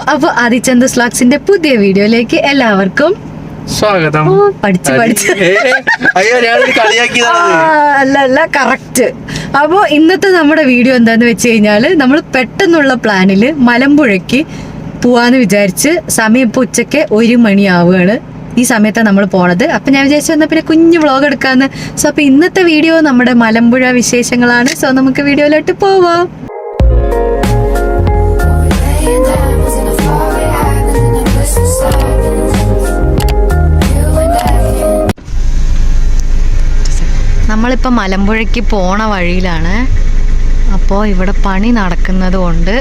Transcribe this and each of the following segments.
അപ്പൊ ആദിചന്ദ് സ്ലോഗ്സിന്റെ പുതിയ വീഡിയോയിലേക്ക് എല്ലാവർക്കും സ്വാഗതം. അല്ല കറക്റ്റ്. അപ്പൊ ഇന്നത്തെ നമ്മുടെ വീഡിയോ എന്താന്ന് വെച്ച് കഴിഞ്ഞാല് നമ്മൾ പെട്ടെന്നുള്ള പ്ലാനില് മലമ്പുഴയ്ക്ക് പോവാന്ന് വിചാരിച്ച് സമയം ഇപ്പൊ ഉച്ചക്ക് 1 മണിയാവുകയാണ്. ഈ സമയത്താണ് നമ്മൾ പോണത്. അപ്പൊ ഞാൻ വിചാരിച്ചു എന്നാ പിന്നെ കുഞ്ഞു വ്ളോഗ് എടുക്കാന്ന്. സോ അപ്പൊ ഇന്നത്തെ വീഡിയോ നമ്മുടെ മലമ്പുഴ വിശേഷങ്ങളാണ്. സോ നമുക്ക് വീഡിയോയിലോട്ട് പോവാം. നമ്മളിപ്പോൾ മലമ്പുഴയ്ക്ക് പോണ വഴിയിലാണ്. അപ്പോൾ ഇവിടെ പണി നടക്കുന്നത് കൊണ്ട്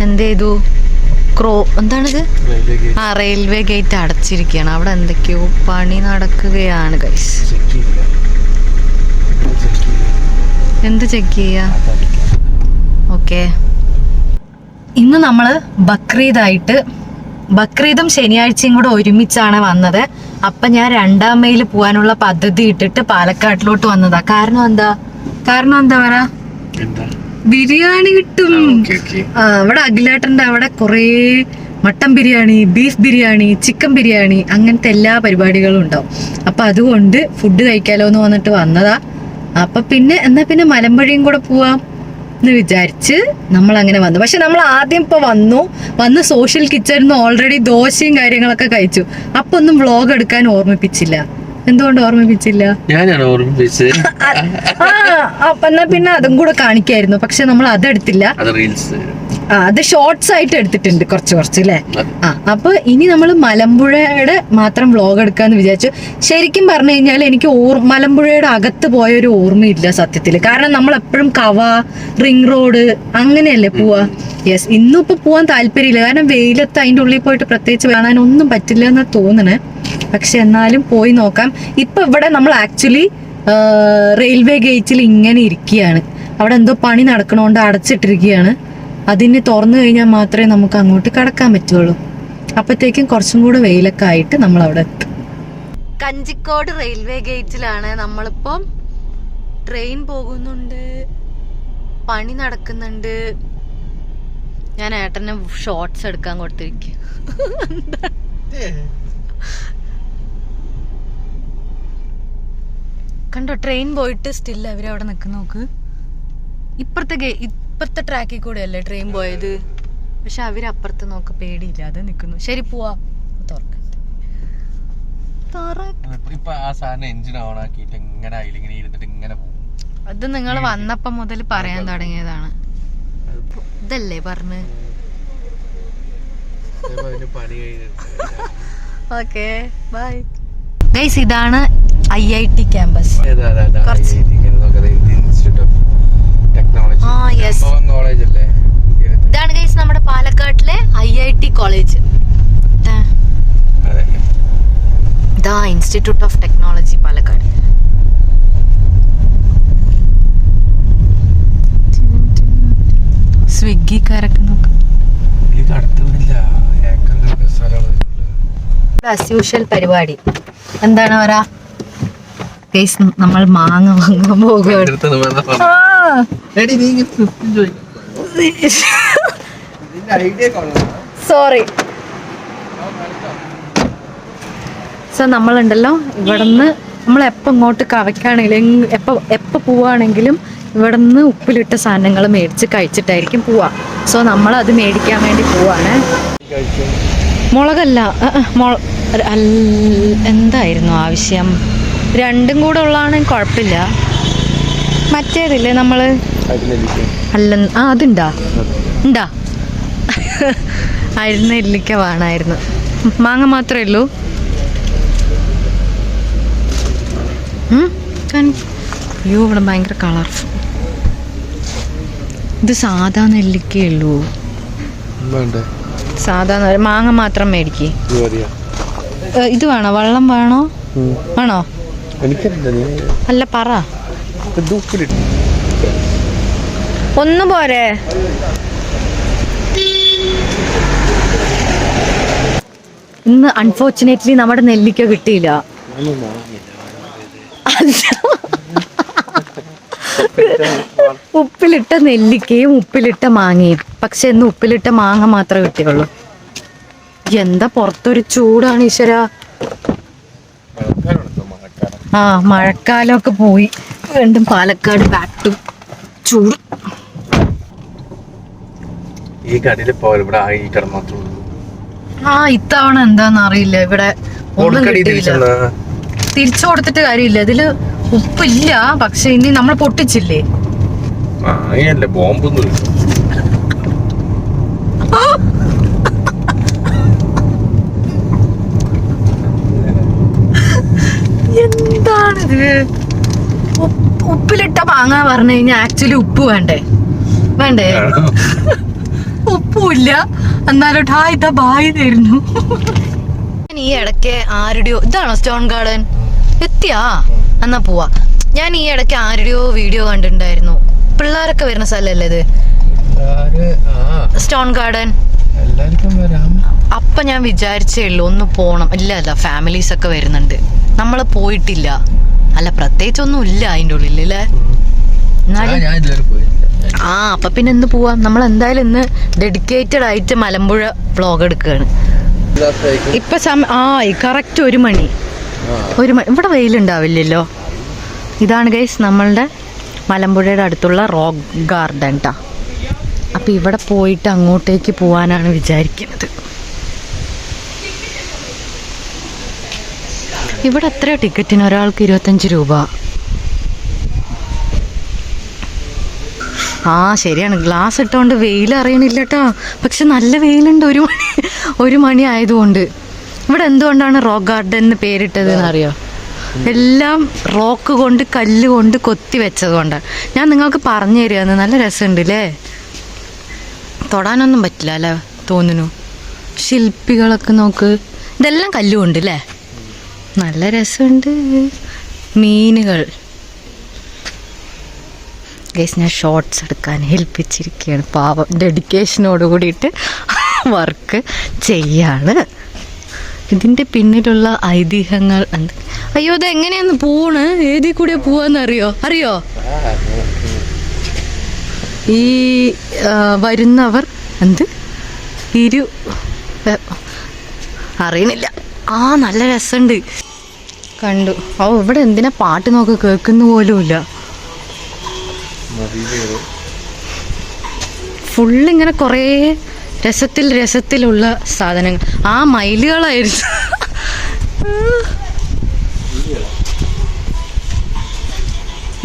എന്ത് ചെയ്തു, എന്താണിത്, റെയിൽവേ ഗേറ്റ് അടച്ചിരിക്കുകയാണ്. അവിടെ എന്തൊക്കെയോ പണി നടക്കുകയാണ് ഗൈസ്. എന്ത് ചെക്ക് ചെയ്യാ? ഓക്കെ, ഇന്ന് നമ്മൾ ബക്രീദും ശനിയാഴ്ചയും കൂടെ ഒരുമിച്ചാണ് വന്നത്. അപ്പൊ ഞാൻ 2ാം മെയിൽ പോവാനുള്ള പദ്ധതി ഇട്ടിട്ട് പാലക്കാട്ടിലോട്ട് വന്നതാ. കാരണം എന്താ പറയാ, ബിരിയാണി കിട്ടും. അവിടെ അഖിലേട്ടന്റെ അവിടെ കുറേ mutton biryani, beef biryani, chicken biryani, അങ്ങനത്തെ എല്ലാ പരിപാടികളും ഉണ്ടാവും. അപ്പൊ അതുകൊണ്ട് ഫുഡ് കഴിക്കാലോ എന്ന് വന്നിട്ട് വന്നതാ. അപ്പൊ എന്നാ പിന്നെ മലമ്പുഴയും കൂടെ പോവാം എന്ന് വിചാരിച്ച് നമ്മൾ അങ്ങനെ വന്നു. പക്ഷെ നമ്മൾ ആദ്യം ഇപ്പൊ വന്ന് സോഷ്യൽ കിച്ചണിന്ന് ഓൾറെഡി ദോശയും കാര്യങ്ങളൊക്കെ കഴിച്ചു. അപ്പൊ ഒന്നും വ്ളോഗ് എടുക്കാൻ ഓർമ്മിപ്പിച്ചില്ല. എന്തുകൊണ്ട് ഓർമ്മിപ്പിച്ചില്ല? ഞാനാണ് ഓർമ്മിപ്പിച്ചത്. എന്നാ പിന്നെ അതും കൂടെ കാണിക്കായിരുന്നു. പക്ഷെ നമ്മൾ അതെടുത്തില്ല. അത് ഷോർട്സ് ആയിട്ട് എടുത്തിട്ടുണ്ട് കുറച്ച് അല്ലേ. അപ്പൊ ഇനി നമ്മൾ മലമ്പുഴയുടെ മാത്രം വ്ളോഗ് എടുക്കാന്ന് വിചാരിച്ചു. ശരിക്കും പറഞ്ഞു കഴിഞ്ഞാൽ എനിക്ക് മലമ്പുഴയുടെ അകത്ത് പോയൊരു ഓർമ്മയില്ല സത്യത്തില്. കാരണം നമ്മൾ എപ്പോഴും റിംഗ് റോഡ് അങ്ങനെയല്ലേ പോവാ. യെസ്, ഇന്നും ഇപ്പൊ പോവാൻ താല്പര്യമില്ല. കാരണം വെയിലത്ത് അതിന്റെ ഉള്ളിൽ പോയിട്ട് പ്രത്യേകിച്ച് കാണാനൊന്നും പറ്റില്ല എന്നാ തോന്നണേ. പക്ഷെ എന്നാലും പോയി നോക്കാം. ഇപ്പൊ ഇവിടെ നമ്മൾ ആക്ച്വലി റെയിൽവേ ഗേറ്റിൽ ഇങ്ങനെ ഇരിക്കുകയാണ്. അവിടെ എന്തോ പണി നടക്കണോണ്ട് അടച്ചിട്ടിരിക്കുകയാണ്. അതിന് തുറന്നു കഴിഞ്ഞാൽ മാത്രമേ നമുക്ക് അങ്ങോട്ട് കടക്കാൻ പറ്റുള്ളൂ. അപ്പത്തേക്കും കുറച്ചും കൂടെ വെയിലൊക്കെ ആയിട്ട് നമ്മൾ അവിടെ എത്തും. കഞ്ചിക്കോട് റെയിൽവേ ഗേറ്റിലാണ് നമ്മളിപ്പം. ട്രെയിൻ പോകുന്നുണ്ട്, പണി നടക്കുന്നുണ്ട്. ഞാൻ ഏട്ടനെ ഷോർട്സ് എടുക്കാൻ കൊടുത്തിരിക്കും. കണ്ടോ, ട്രെയിൻ പോയിട്ട് സ്റ്റിൽ അവരവിടെ നിൽക്കുന്ന നോക്ക്. ഇപ്പുറത്തെ ട്രാക്കിൽ കൂടെ അല്ലേ ട്രെയിൻ പോയത്. പക്ഷെ അവരപ്പുറത്ത് നോക്ക് പേടിയില്ലാതെ നിൽക്കുന്നു. ശരി, പോവാ. അത് നിങ്ങൾ വന്നപ്പോ മുതൽ പറയാൻ തുടങ്ങിയതാണ്. ഇതല്ലേ പറഞ്ഞ്. Okay, bye guys. ഇതാണ് IIT ക്യാമ്പസ്. ഇതാണ് ഗൈസ് നമ്മുടെ പാലക്കാട്ടിലെ IIT കോളേജ്. ഇതാ ഇൻസ്റ്റിറ്റ്യൂട്ട് ഓഫ് ടെക്നോളജി പാലക്കാട്. സ്വിഗ്ഗിക്കാരൊക്കെ നോക്കാം. ആസ് യൂഷ്വൽ പരിപാടി എന്താണ് പറയാ ഗൈസ്, നമ്മൾ മാങ്ങ വാങ്ങാൻ പോകുകയാണ്. സോറി. സോ നമ്മളുണ്ടല്ലോ ഇവിടുന്ന് നമ്മൾ എപ്പോൾ ഇങ്ങോട്ട് കവയ്ക്കാണെങ്കിലും എപ്പോൾ പോവുകയാണെങ്കിലും ഇവിടുന്ന് ഉപ്പിലിട്ട സാധനങ്ങൾ മേടിച്ച് കഴിച്ചിട്ടായിരിക്കും പോവാ. സോ നമ്മൾ അത് മേടിക്കാൻ വേണ്ടി പോവാണ്. മുളകല്ല, എന്തായിരുന്നു ആവശ്യം? രണ്ടും കൂടെ ഉള്ളതാണെങ്കിൽ കുഴപ്പമില്ല. മറ്റേതില്ലേ നമ്മള് അതുണ്ടാ അരിനെല്ലിക്ക വേണമായിരുന്നു. മാങ്ങ മാത്രമേ ഉള്ളൂ. അയ്യോ, ഇവിടെ ഭയങ്കര കളർഫുൾ. ഇത് സാധാ നെല്ലിക്കേ ഉള്ളൂ. സാധാ മാങ്ങ മാത്രം മേടിക്കേ. ഇത് വേണോ? വെള്ളം വേണോ? അല്ല, പറ. ഒന്നും പോരെ? ഇന്ന് അൺഫോർച്ചുനേറ്റ്ലി നമ്മുടെ നെല്ലിക്ക കിട്ടിയില്ല. ഉപ്പിലിട്ട നെല്ലിക്കയും ഉപ്പിലിട്ട മാങ്ങയും. പക്ഷെ ഇന്ന് ഉപ്പിലിട്ട മാങ്ങ മാത്രമേ കിട്ടിയുള്ളൂ. എന്താ പുറത്തൊരു ചൂടാണ് ഈശ്വര. ആ മഴക്കാലമൊക്കെ പോയി, വീണ്ടും പാലക്കാട് ബാക്ക് ടു ചൂട്. ഈ കടയിൽ പോലെ ഇവിടെ ആയി കിടന്നു. ആ ഇത്തവണ എന്താന്ന് അറിയില്ല, ഇവിടെ ഒന്നും കിട്ടിയില്ല. തിരിച്ചു കൊടുത്തിട്ട് കാര്യമില്ല, ഇതില് ഉപ്പില്ല. പക്ഷെ ഇനി നമ്മൾ പൊട്ടിച്ചില്ലേ, ബോംബൊന്നും എന്താണിത്? ഉപ്പിലിട്ട മാങ്ങ പറഞ്ഞു കഴിഞ്ഞാൽ ആക്ച്വലി ഉപ്പ് വേണ്ടേ? ഉപ്പുമില്ല, എന്നാലും ഇതാ ബായി തരുന്നു. ഈ ഇടയ്ക്ക് ആരുടെയോ, ഇതാണോ സ്റ്റോൺ ഗാർഡൻ? എത്തിയാ എന്നാ പോവാ. ഞാൻ ഈ ഇടയ്ക്ക് ആരുടെയോ വീഡിയോ കണ്ടിട്ടുണ്ടായിരുന്നു. പിള്ളേരൊക്കെ വരുന്ന സ്ഥലല്ലേ ഇത്, സ്റ്റോൺ ഗാർഡൻ. അപ്പൊ ഞാൻ വിചാരിച്ചേ ഉള്ളൂ ഒന്ന് പോണം. ഇല്ല ഫാമിലീസ് ഒക്കെ വരുന്നുണ്ട്, നമ്മള് പോയിട്ടില്ല. അല്ല പ്രത്യേകിച്ചൊന്നും ഇല്ല അതിന്റെ ഉള്ളിൽ അല്ലേ. ആ അപ്പൊ പിന്നെ എന്ത് പോവാം. നമ്മൾ എന്തായാലും ഇന്ന് ഡെഡിക്കേറ്റഡ് ആയിട്ട് മലമ്പുഴ വ്ളോഗ് എടുക്കുകയാണ്. ഇപ്പൊ കറക്റ്റ് 1 മണി. ഇവിടെ വെയിലുണ്ടാവില്ലല്ലോ. ഇതാണ് ഗൈസ് നമ്മളുടെ മലമ്പുഴയുടെ അടുത്തുള്ള റോക്ക് ഗാർഡൻ ട്ടാ. അപ്പൊ ഇവിടെ പോയിട്ട് അങ്ങോട്ടേക്ക് പോവാനാണ് വിചാരിക്കുന്നത്. ഇവിടെ എത്രയോ ടിക്കറ്റിന്? ഒരാൾക്ക് 25 രൂപ. ആ ശരിയാണ്, ഗ്ലാസ് ഇട്ടോണ്ട് വെയിൽ അറിയണില്ല കേട്ടോ. പക്ഷെ നല്ല വെയിലുണ്ട് 1 മണി ആയതുകൊണ്ട്. ഇവിടെ എന്തുകൊണ്ടാണ് റോക്ക് ഗാർഡൻ എന്ന് പേരിട്ടത് എന്നറിയോ? എല്ലാം റോക്ക് കൊണ്ട്, കല്ല് കൊണ്ട് കൊത്തി വെച്ചത് കൊണ്ടാണ്. ഞാൻ നിങ്ങൾക്ക് പറഞ്ഞു തരികയെന്ന്. നല്ല രസമുണ്ട് അല്ലേ, തൊടാനൊന്നും പറ്റില്ല അല്ലേ തോന്നുന്നു. ശില്പികളൊക്കെ നോക്ക്, ഇതെല്ലാം കല്ലുകൊണ്ട് അല്ലേ, നല്ല രസമുണ്ട്. മീനുകൾ. ഗൈസ് ഞാൻ ഷോർട്സ് എടുക്കാൻ ഏൽപ്പിച്ചിരിക്കുകയാണ്. പാവം ഡെഡിക്കേഷനോട് കൂടിയിട്ട് വർക്ക് ചെയ്യാണ്. ഇതിൻ്റെ പിന്നിലുള്ള ഐതിഹ്യങ്ങൾ എന്ത്? അയ്യോ ഇത് എങ്ങനെയാന്ന് പോണ്? ഏതിൽ കൂടെ പോവാന്ന് അറിയോ? ഈ വരുന്നവർ എന്ത് അറിയണില്ല. നല്ല രസമുണ്ട്, കണ്ടു. ഇവിടെ എന്തിനാ പാട്ട് നോക്കി കേൾക്കുന്ന പോലുമില്ല. ഫുള്ളിങ്ങനെ കുറേ രസത്തിലുള്ള സാധനങ്ങൾ. മയിലുകളായിരുന്നു.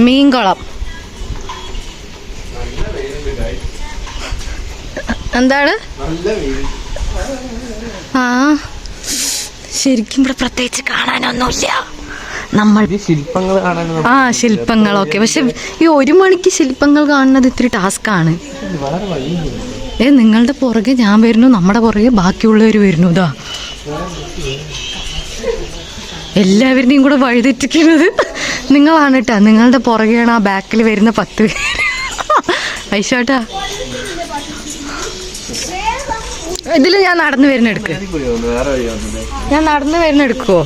മീൻകുളം. എന്താണ്? ശരിക്കും ഇവിടെ പ്രത്യേകിച്ച് കാണാനൊന്നുമില്ല. നമ്മൾ ശില്പങ്ങളൊക്കെ. പക്ഷെ ഈ 1 മണിക്ക് ശില്പങ്ങൾ കാണുന്നത് ഇത്തിരി ടാസ്ക്കാണ്. നിങ്ങളുടെ പുറകെ ഞാൻ വരുന്നു, നമ്മുടെ പുറകെ ബാക്കിയുള്ളവർ വരുന്നു. ഇതാ എല്ലാവരുടെയും കൂടെ വഴിതെറ്റിക്കുന്നത് നിങ്ങളാണ് കേട്ടാ. നിങ്ങളുടെ പുറകെയാണ് ആ ബാക്കിൽ വരുന്ന 10 പേര്. ഐശോട്ടാ, ഇതില് ഞാൻ നടന്നു വരുന്ന എടുക്കുവോ?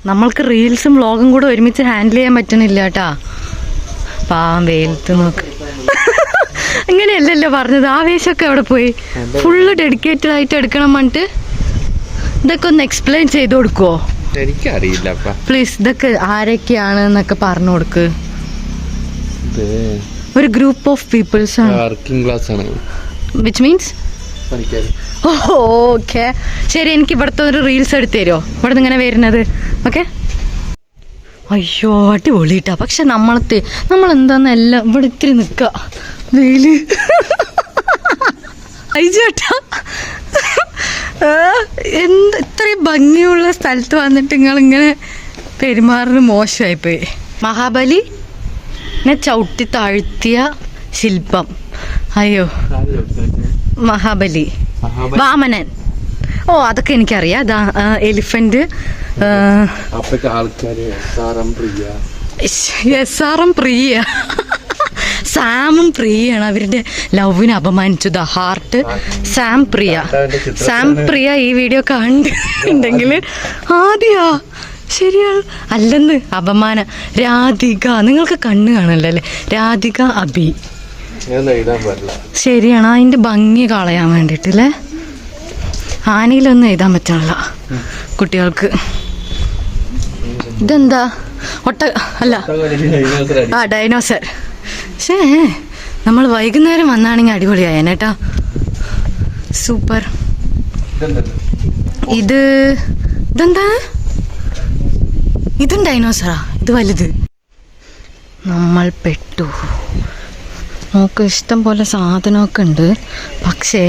നമ്മൾക്ക് റീൽസും വ്ളോഗും കൂടെ ഒരുമിച്ച് ഹാൻഡിൽ ചെയ്യാൻ പറ്റണില്ല കേട്ടാ. പാവം വെയിലത്ത് നോക്ക്. അങ്ങനെയല്ലല്ലോ പറഞ്ഞത്. ആവേശമൊക്കെ അവിടെ പോയി. ഫുള്ള് ഡെഡിക്കേറ്റഡ് ആയിട്ട് എടുക്കണം പറഞ്ഞിട്ട്. ഇതൊക്കെ ഒന്ന് എക്സ്പ്ലെയിൻ ചെയ്ത് കൊടുക്കുവോ? എനിക്കറിയില്ല പ്ലീസ്. ഇതൊക്കെ ആരൊക്കെയാണ് എന്നൊക്കെ പറഞ്ഞു കൊടുക്ക്. ഒരു ഗ്രൂപ്പ് ഓഫ് പീപ്പിൾസ് ആണ്. Which means okay. ശരി, എനിക്ക് ഇവിടുത്തെ ഒരു റീൽസ് എടുത്ത് തരുമോ? ഇവിടെ നിന്ന് ഇങ്ങനെ വരുന്നത്. ഓക്കെ. അയ്യോ അടിപൊളിട്ടാ. പക്ഷെ നമ്മളെന്താന്ന് എല്ലാം ഇവിടെ ഇത്തിരി നിൽക്കുക. വെയില് അയച്ചോട്ടാ. ഇത്രയും ഭംഗിയുള്ള സ്ഥലത്ത് വന്നിട്ട് നിങ്ങളിങ്ങനെ പെരുമാറുന്നത് മോശമായിപ്പോയി. മഹാബലിനെ ചവിട്ടി താഴ്ത്തിയ ശില്പം. അയ്യോ, മഹാബലി, വാമനൻ. അതൊക്കെ എനിക്കറിയാം. എലിഫന്റ്, SRM പ്രിയ, സാമും പ്രിയയാണ്. അവരുടെ ലവിനെ അപമാനിച്ചു. ദ ഹാർട്ട്, സാം പ്രിയ ഈ വീഡിയോ കണ്ടിട്ടുണ്ടെങ്കിൽ ആദ്യാ ശരിയാണ് അല്ലെന്ന് അപമാനം. രാധിക, നിങ്ങൾക്ക് കണ്ണ് കാണല്ലോ അല്ലേ? രാധിക അബി. ശരിയാണ്, അതിന്റെ ഭംഗി കളയാൻ വേണ്ടിട്ടല്ലേ. ആനയിലൊന്നും എഴുതാൻ പറ്റണില്ല കുട്ടികൾക്ക്. ഇതെന്താ അല്ല ഡൈനോസർ. പക്ഷേ നമ്മൾ വൈകുന്നേരം വന്നാണെങ്കിൽ അടിപൊളിയായേട്ടാ. സൂപ്പർ. ഇതെന്താ? ഇതും ഡൈനോസറാ. ഇത് വലുത്. നമ്മൾ പെട്ടു. നമുക്ക് ഇഷ്ടം പോലെ സാധനമൊക്കെ ഉണ്ട്. പക്ഷേ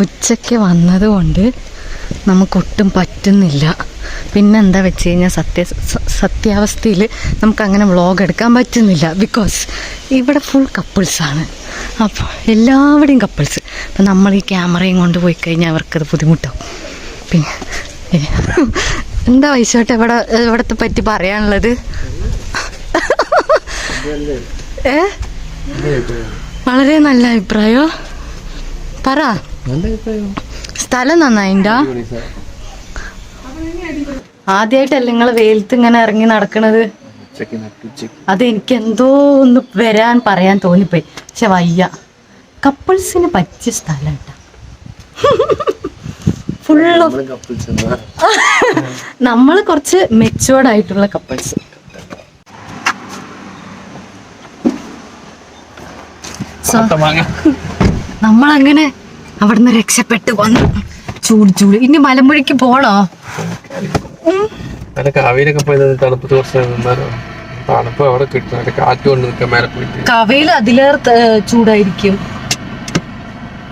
ഉച്ചയ്ക്ക് വന്നതുകൊണ്ട് നമുക്കൊട്ടും പറ്റുന്നില്ല. പിന്നെന്താ വെച്ച് കഴിഞ്ഞാൽ സത്യാവസ്ഥയിൽ നമുക്കങ്ങനെ വ്ളോഗ് എടുക്കാൻ പറ്റുന്നില്ല. ബിക്കോസ് ഇവിടെ ഫുൾ കപ്പിൾസാണ്. അപ്പോൾ എല്ലാവരുടെയും കപ്പിൾസ്. അപ്പം നമ്മൾ ഈ ക്യാമറയും കൊണ്ട് പോയി കഴിഞ്ഞാൽ അവർക്കത് ബുദ്ധിമുട്ടാവും. പിന്നെ എന്താ വൈശോട്ടെ ഇവിടത്തെ പറ്റി പറയാനുള്ളത്? വളരെ നല്ല അഭിപ്രായോ? പറ. സ്ഥലം നന്നായിണ്ടാ? ആദ്യമായിട്ടല്ലേ നിങ്ങൾ വെയിലത്ത് ഇങ്ങനെ ഇറങ്ങി നടക്കണത്? അതെനിക്ക് എന്തോ ഒന്ന് പറയാൻ തോന്നിപ്പോയി. പക്ഷെ വയ്യ. കപ്പിൾസിന് പറ്റിയ സ്ഥലം കേട്ടോ. ഫുള്ള് നമ്മള് കുറച്ച് മെച്ചുവേർഡ് ആയിട്ടുള്ള കപ്പിൾസ്. നമ്മളങ്ങനെ അവിടുന്ന് രക്ഷപ്പെട്ട് വന്നു. ചൂട്. ഇനി മലമ്പുഴയ്ക്ക് പോണോ? കവയിൽ അതിലേറെ ചൂടായിരിക്കും.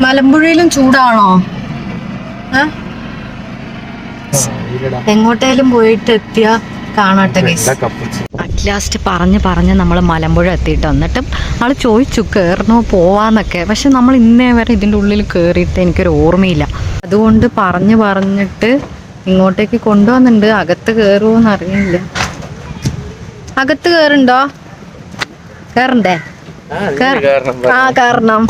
മലമ്പുഴയിലും ചൂടാണോ? എങ്ങോട്ടേലും പോയിട്ട് എത്തിയാ കാണട്ടെ. അറ്റ്ലാസ്റ്റ് പറഞ്ഞ് നമ്മൾ മലമ്പുഴ എത്തിയിട്ട് വന്നിട്ടും ആള് ചോദിച്ചു കയറണോ പോവാന്നൊക്കെ. പക്ഷെ നമ്മൾ ഇന്നേ വരെ ഇതിൻ്റെ ഉള്ളിൽ കയറിയിട്ട് എനിക്കൊരു ഓർമ്മയില്ല. അതുകൊണ്ട് പറഞ്ഞിട്ട് ഇങ്ങോട്ടേക്ക് കൊണ്ടുവന്നിട്ടുണ്ട്. അകത്ത് കയറുമോന്ന് അറിയില്ല. അകത്ത് കയറുണ്ടോ? കയറണ്ടേ? കയറണം.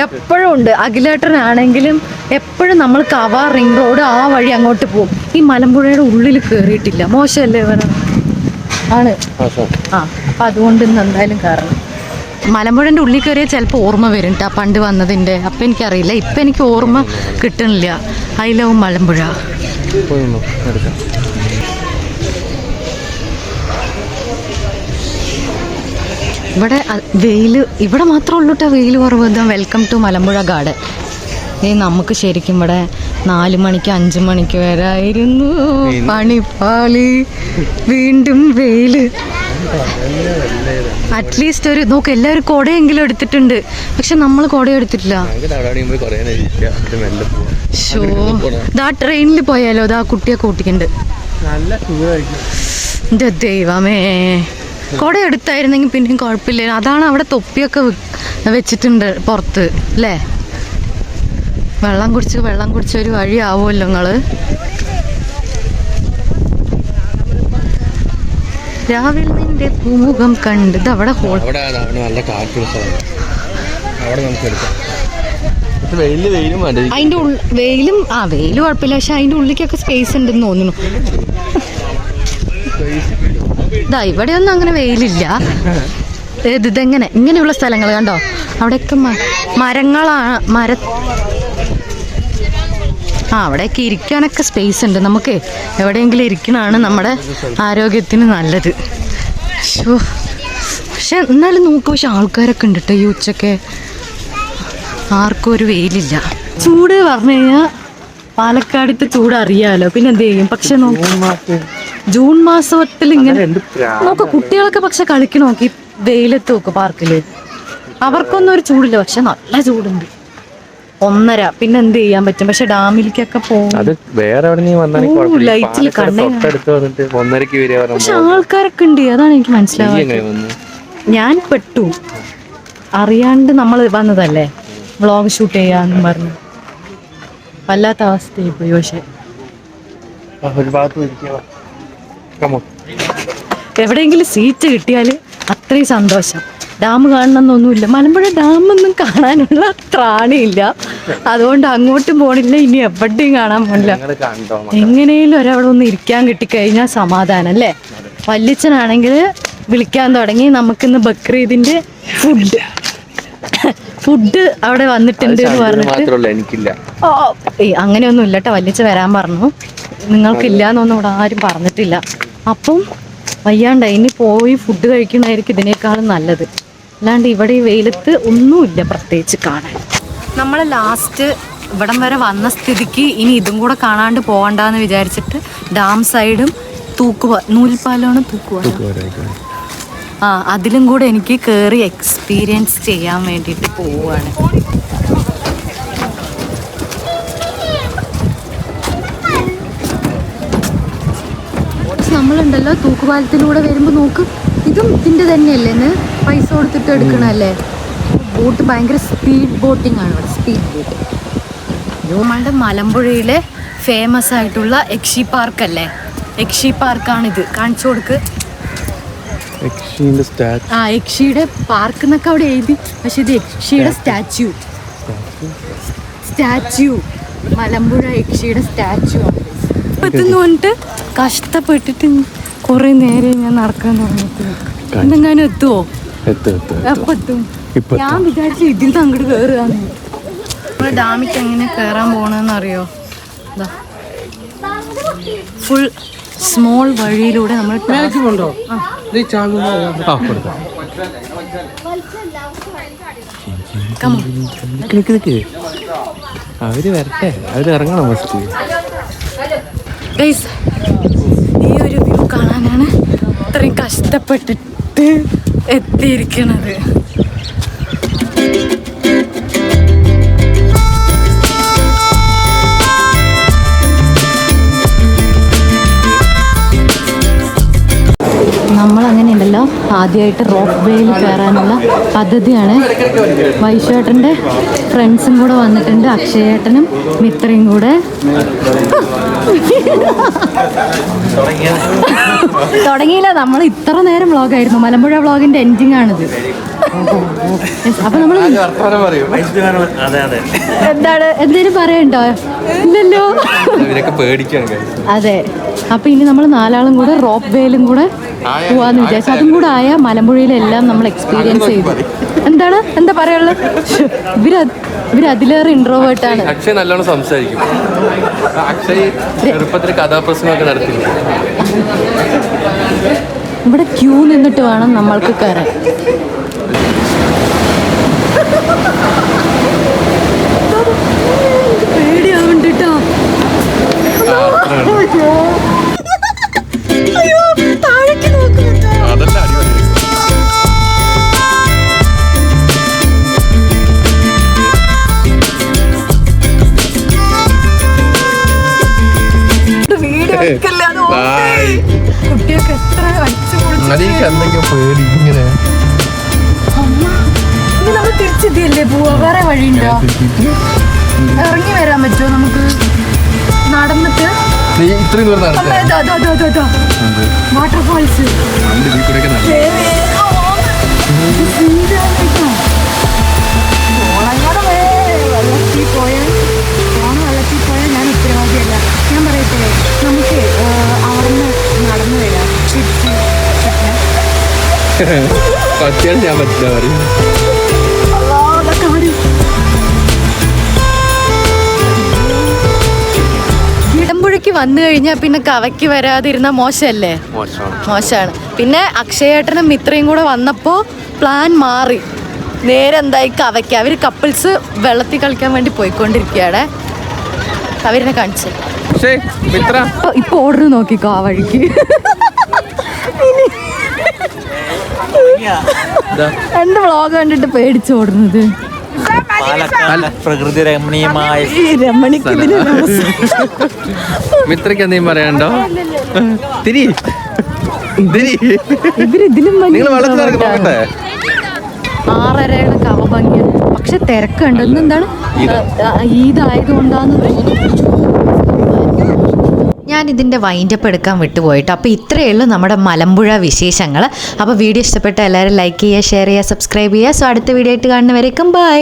എപ്പോഴും ഉണ്ട്. അഖിലേട്ടനാണെങ്കിലും എപ്പോഴും നമ്മൾ കവ റിംഗ് റോഡ് ആ വഴി അങ്ങോട്ട് പോകും. ഈ മലമ്പുഴയുടെ ഉള്ളിൽ കയറിയിട്ടില്ല. മോശമല്ലേ വേണം? ആണ്. അപ്പം അതുകൊണ്ട് ഇന്ന് എന്തായാലും കയറണം. മലമ്പുഴൻ്റെ ഉള്ളിൽ കയറിയാൽ ചിലപ്പോൾ ഓർമ്മ വരും കേട്ടോ പണ്ട് വന്നതിൻ്റെ. അപ്പം എനിക്കറിയില്ല. ഇപ്പം എനിക്ക് ഓർമ്മ കിട്ടണില്ല. I love Malampuzha. ഇവിടെ വെയിൽ ഇവിടെ മാത്രമേ ഉള്ളൂ കേട്ടോ വെയിൽ കുറവ്. Welcome to Malampuzha garden. നമുക്ക് ശരിക്കും ഇവിടെ 4 മണിക്ക് 5 മണിക്ക് വരെ ആയിരുന്നു പണിപ്പാളി. വീണ്ടും വെയില്. അറ്റ്ലീസ്റ്റ് ഒരു നോക്ക് എല്ലാവരും കുടയെങ്കിലും എടുത്തിട്ടുണ്ട്. പക്ഷെ നമ്മൾ കുട എടുത്തിട്ടില്ല. ഷോ ഇതാ ട്രെയിനിൽ പോയാലോ? ഇതാ കുട്ടിയെ കൂട്ടിക്കുന്നുണ്ട്. എൻ്റെ ദൈവമേ, കുട എടുത്തായിരുന്നെങ്കിൽ പിന്നെയും കുഴപ്പമില്ല. അതാണ് അവിടെ തൊപ്പിയൊക്കെ വെച്ചിട്ടുണ്ട് പുറത്ത് അല്ലേ? വെള്ളം കുടിച്ച് ഒരു വഴിയാവുമല്ലോ നിങ്ങള്. രാവിലെ നിന്റെ പൂമുഖം കണ്ട് അവിടെ അതിന്റെ വെയിലും വെയില് കുഴപ്പമില്ല. പക്ഷെ അതിന്റെ ഉള്ളിലേക്കൊക്കെ സ്പേസ് ഉണ്ടെന്ന് തോന്നുന്നു. ഇതാ ഇവിടെയൊന്നും അങ്ങനെ വെയിലില്ല. ഇതെങ്ങനെ ഇങ്ങനെയുള്ള സ്ഥലങ്ങൾ കണ്ടോ? അവിടെയൊക്കെ മരങ്ങളാണ്. അവിടെയൊക്കെ ഇരിക്കാനൊക്കെ സ്പേസ് ഉണ്ട്. നമുക്ക് എവിടെയെങ്കിലും ഇരിക്കണതാണ് നമ്മുടെ ആരോഗ്യത്തിന് നല്ലത്. പക്ഷെ എന്നാലും നോക്കൂ, പക്ഷെ ആൾക്കാരൊക്കെ ഉണ്ട് കേട്ടോ ഈ ഉച്ചയ്ക്ക്. ആർക്കും ഒരു വെയിലില്ല. ചൂട് പറഞ്ഞു കഴിഞ്ഞാൽ പാലക്കാടത്തെ ചൂട് അറിയാലോ. പിന്നെ എന്ത് ചെയ്യും? പക്ഷെ ജൂൺ മാസത്തിൽ ഇങ്ങനെ നോക്ക കുട്ടികളൊക്കെ പക്ഷെ കളിക്കണ നോക്കി വെയിലത്ത് നോക്ക് പാർക്കില്. അവർക്കൊന്നും ഒരു ചൂടില്ല. പക്ഷെ നല്ല ചൂടുണ്ട്. 1:30. പിന്നെ എന്ത് ചെയ്യാൻ പറ്റും? പക്ഷെ ഡാമിലേക്കൊക്കെ പോകും. ലൈറ്റിൽ കണ്ണേ. പക്ഷെ ആൾക്കാരൊക്കെ ഉണ്ട്. അതാണ് എനിക്ക് മനസ്സിലാവുന്നത്. ഞാൻ പെട്ടു അറിയാണ്ട്. നമ്മൾ വന്നതല്ലേ വ്ളോഗ് ഷൂട്ട് ചെയ്യാന്ന് പറഞ്ഞു. വല്ലാത്ത അവസ്ഥയായി പോയി. പക്ഷെ എവിടെയെങ്കിലും സീറ്റ് കിട്ടിയാൽ അത്രയും സന്തോഷം. ഡാം കാണണമെന്നൊന്നുമില്ല. മലമ്പുഴ ഡാമൊന്നും കാണാനുള്ള ത്രാണിയില്ല. അതുകൊണ്ട് അങ്ങോട്ടും പോണില്ല. ഇനി എവിടെയും കാണാൻ പോണില്ല. എങ്ങനെയും ഒരവിടെ ഒന്ന് ഇരിക്കാൻ കിട്ടിക്കഴിഞ്ഞാൽ സമാധാനം അല്ലേ? വല്യച്ഛനാണെങ്കിൽ വിളിക്കാൻ തുടങ്ങി നമുക്കിന്ന് ബക്രീദിന്റെ ഫുഡ്. ഫുഡ് അവിടെ വന്നിട്ടുണ്ട് എന്ന് പറഞ്ഞിട്ട് മാത്രമല്ല എനിക്കില്ല. അങ്ങനെയൊന്നും ഇല്ല കേട്ടോ. വല്യച്ഛ വരാൻ പറഞ്ഞു. നിങ്ങൾക്കില്ല എന്നൊന്നും ഇവിടെ ആരും പറഞ്ഞിട്ടില്ല. അപ്പം വയ്യാണ്ട ഇനി പോയി ഫുഡ് കഴിക്കണമായിരിക്കും ഇതിനേക്കാളും നല്ലത്. അല്ലാണ്ട് ഇവിടെ ഈ വെയിലത്ത് ഒന്നുമില്ല പ്രത്യേകിച്ച് കാണാൻ. നമ്മൾ ലാസ്റ്റ് ഇവിടം വരെ വന്ന സ്ഥിതിക്ക് ഇനി ഇതും കൂടെ കാണാണ്ട് പോകണ്ടെന്ന് വിചാരിച്ചിട്ട് ഡാം സൈഡും നൂൽപ്പാലമാണ് തൂക്കുപാലം അതിലും കൂടെ എനിക്ക് കയറി എക്സ്പീരിയൻസ് ചെയ്യാൻ വേണ്ടിയിട്ട് പോവുകയാണ്. നമ്മളുണ്ടല്ലോ തൂക്കുപാലത്തിലൂടെ വരുമ്പോൾ നോക്ക്, ഇതും ഇതിൻ്റെ തന്നെയല്ലേ പൈസ കൊടുത്തിട്ട് എടുക്കണല്ലേ. ബോട്ട് ഭയങ്കര സ്പീഡ് ബോട്ടിംഗ് ആണ് ഇവിടെ, സ്പീഡ് ബോട്ട്. നമ്മളുടെ മലമ്പുഴയിലെ ഫേമസ് ആയിട്ടുള്ള യക്ഷി പാർക്ക് അല്ലേ, യക്ഷി പാർക്കാണിത്. കാണിച്ചു കൊടുക്ക്. യക്ഷിയുടെ പാർക്ക് എന്നൊക്കെ അവിടെ എഴുതി, പക്ഷെ ഇത് യക്ഷിയുടെ സ്റ്റാച്യു മലമ്പുഴ യക്ഷിയുടെ സ്റ്റാച്യു ആണ്. ഇതെന്ന് പറഞ്ഞിട്ട് കഷ്ടപ്പെട്ടിട്ട് കുറെ നേരം ഞാൻ നടക്കാൻ തുടങ്ങിയിട്ട് എന്തെങ്ങാനും എത്തുമോ? എപ്പോ എത്തും? ഞാൻ വിചാരിച്ചു ഇതിൽ നിന്ന് അങ്ങോട്ട് കയറുകയാണ്. നമ്മൾ ഡാമിക്ക് എങ്ങനെ കയറാൻ പോണെന്ന് അറിയോ? ഫുൾ സ്മോൾ വഴിയിലൂടെ നമ്മൾ അവര് വരട്ടെ, അവര് ഇറങ്ങണം. ഈ ഒരു വ്യൂ കാണാനാണ് ഇത്രയും കഷ്ടപ്പെട്ടിട്ട് എത്തിയിരിക്കണത്. നമ്മളങ്ങനെയുണ്ടല്ലോ ആദ്യമായിട്ട് റോപ്പ് വേയിൽ കയറാനുള്ള പദ്ധതിയാണ്. വൈശേട്ടൻ്റെ ഫ്രണ്ട്സും കൂടെ വന്നിട്ടുണ്ട്, അക്ഷയേട്ടനും മിത്രയും കൂടെ. തുടങ്ങിയില്ല, നമ്മൾ ഇത്ര നേരം വ്ളോഗായിരുന്നു. മലമ്പുഴ വ്ളോഗിന്റെ എൻഡിങ് ആണിത്. അപ്പൊ നമ്മൾ എന്താണ് എന്തേലും പറയണ്ടോ? ഇല്ലല്ലോ. അതെ, അപ്പൊ ഇനി നമ്മൾ 4 ആളും കൂടെ റോപ്പ് വേയിലും കൂടെ പോവാന്ന് വിചാരിച്ചു. അതും കൂടെ ആയ മലമ്പുഴയിലെല്ലാം നമ്മൾ എക്സ്പീരിയൻസ് ചെയ്തു. എന്താ പറയുള്ളത്? ഇവര് അതിലേറെ ഇൻട്രോവേർട്ടാണ്. അക്ഷയ് നല്ലോണം സംസാരിക്കും. അക്ഷയ് ചെറുപ്പത്തിൽ കഥാപ്രസംഗമൊക്കെ നടത്തില്ല. ഇവിടെ ക്യൂ നിന്നിട്ട് വേണം നമ്മൾക്ക് കയറാൻ. പേടിയാവുന്നുണ്ട് കേട്ടോ. അയ്യോ, താഴേക്ക് നോക്കുന്നുണ്ടോ? അതല്ല അടിപൊളി. കുട്ടിയൊക്കെ എത്ര അടിച്ചു പേടി ഇങ്ങനെ. ഇനി നമ്മൾ തിരിച്ചെത്തിയല്ലേ പോവാ? വേറെ വഴിയുണ്ടോ? ഇറങ്ങി വരാൻ പറ്റുമോ നമുക്ക് നടന്നിട്ട്? വാട്ടർഫാൾസ് വെള്ളത്തിൽ പോയാൽ ഞാൻ ഉത്തരവാദിയല്ല. ഞാൻ പറയട്ടെ, നമുക്ക് അവിടുന്ന് നടന്നു വരാം. ഞാൻ പറ്റില്ല പറയും. ഇടമ്പുഴയ്ക്ക് വന്നു കഴിഞ്ഞാൽ പിന്നെ കവയ്ക്ക് വരാതിരുന്ന മോശമല്ലേ? മോശമാണ്. പിന്നെ അക്ഷയേട്ടനും മിത്രയും കൂടെ വന്നപ്പോൾ പ്ലാൻ മാറി. നേരെ എന്തായി കവയ്ക്ക്. അവർ കപ്പിൾസ് വെള്ളത്തിൽ കളിക്കാൻ വേണ്ടി പോയിക്കൊണ്ടിരിക്കുകയാണ്. അവരിനെ കാണിച്ചു. ഇപ്പൊ ഓർഡർ നോക്കിക്കോ ആ വഴിക്ക്. എന്റെ വ്ളോഗ് കണ്ടിട്ട് പേടിച്ചോടുന്നത്. പ്രകൃതി രമണീയമായ മിത്രയ്ക്ക് എന്തെങ്കിലും പറയാനുണ്ടോ? ഇവരിതിലും 6:30 കവഭംഗിയാണ്. പക്ഷെ തിരക്കുണ്ട്. എന്താണ് ഈദായതുകൊണ്ടാന്ന് തോന്നുന്നു. ഞാൻ ഇതിൻ്റെ വൈൻഡപ്പ് എടുക്കാൻ വിട്ടുപോയിട്ട്. അപ്പോൾ ഇത്രയേ ഉള്ളൂ നമ്മുടെ മലമ്പുഴ വിശേഷങ്ങൾ. അപ്പോൾ വീഡിയോ ഇഷ്ടപ്പെട്ട എല്ലാവരും ലൈക്ക് ചെയ്യുക, ഷെയർ ചെയ്യുക, സബ്സ്ക്രൈബ് ചെയ്യുക. സോ അടുത്ത വീഡിയോ ആയിട്ട് കാണുന്നവരേക്കും ബൈ.